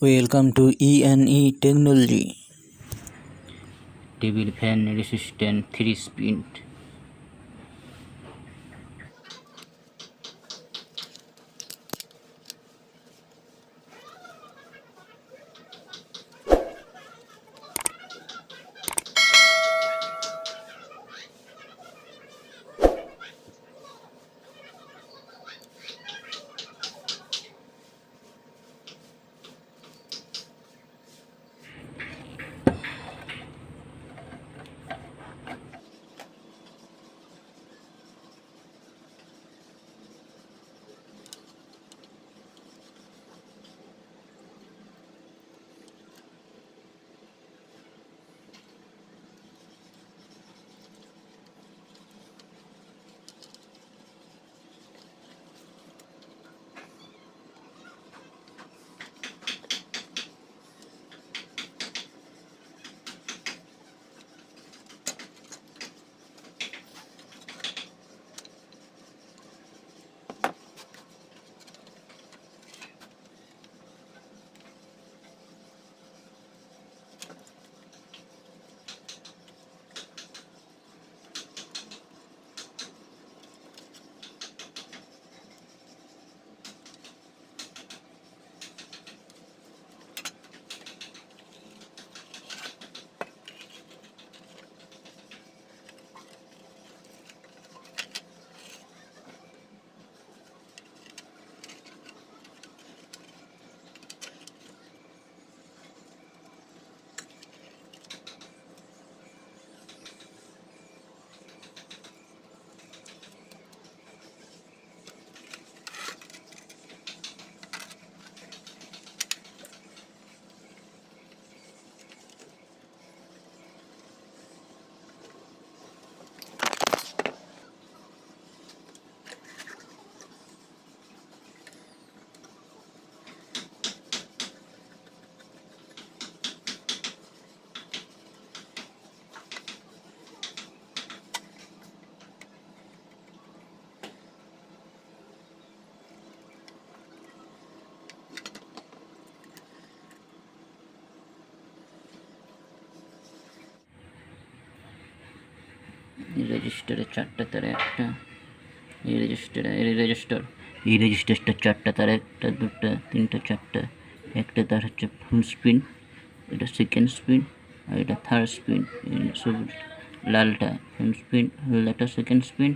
Welcome to E&E Technology. Table fan resistant 3-spin. রেজিস্টারে চারটা তারে একটা, এই রেজিস্টারটা চারটা তার, একটা দুটা তিনটা চারটা, একটা তার হচ্ছে ফুল স্পিন, এটা সেকেন্ড স্পিন, আর এটা থার্ড স্পিন। সবুজ লালটা ফুল স্পিন, হলদাটা সেকেন্ড স্পিন,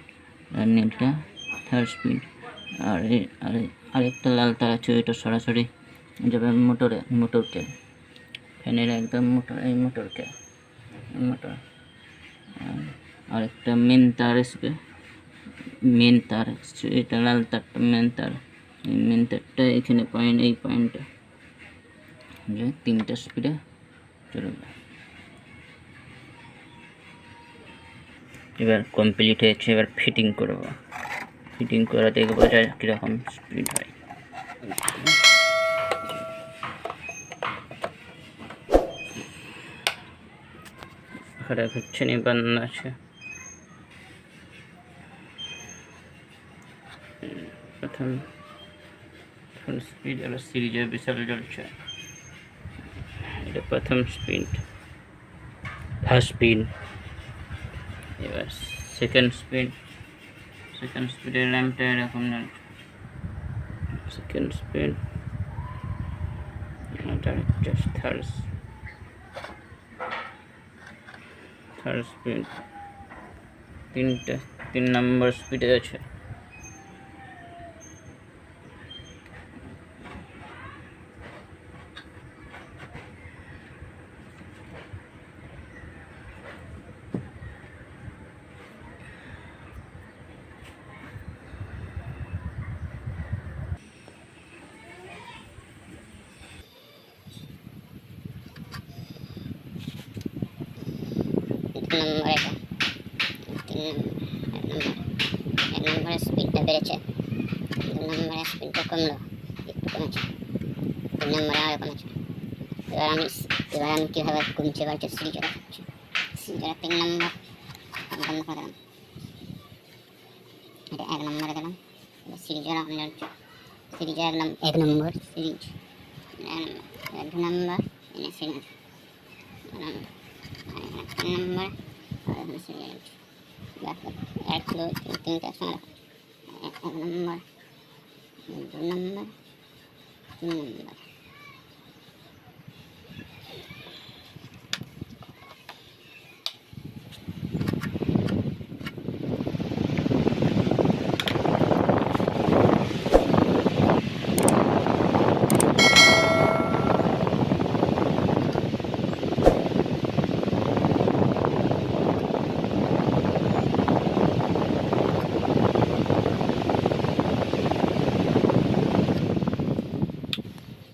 আর নীলটা থার্ড স্পিন। আর আরেকটা লাল তার আছে, এটা সরাসরি যাবে মোটরকে, ফ্যানের একদম মোটর আরেকটা মেন তার আসবে, এটা লাল তারটা মেন তার, এই মেন তারটা এখানে এই পয়েন্টে যে 3টা স্পিডে চলবে। এবার কমপ্লিট হয়েছে, এবার ফিটিং করব। ফিটিং করে দেখবো যে কীরকম স্পিড হয়। খারাপ হচ্ছে না, বান্ন আছে। প্রথম ফুল স্পিড, এবার সিরিজের বিশাল জ্বলছে। এটা প্রথম স্পিড, ফার্স্ট স্পিড। এবার সেকেন্ড স্পিডের ল্যাম্পটা এরকম জ্বলছে। সেকেন্ড স্পিড, এটা জাস্ট থার্ড স্পিড। 3 নম্বর স্পিডে আছে। এক নম্বরের স্পিডটা বেড়েছে, 2 নম্বরের স্পিডটা কমলো, একটু কমেছে, 3 নম্বরে আরও কমেছে। এবার আমি কীভাবে কমছে এবার সিরিজে দেখাচ্ছি। সিরিজে 3 নম্বর বন্ধ করে দিলাম, এটা 1 নম্বরে দিলাম। এবার সিরিজের সিরিজে 1 নম্বর সিরিজ 1 নম্বর। এবার 2 নম্বর এনে সিগনেচার 2 নম্বর আর এখানে 3 নম্বর আর এখানে সিগনেচার ব্যাক 1 2 3 3 একসঙ্গে রাখো 1 নম্বর 2 নম্বর 3 নম্বর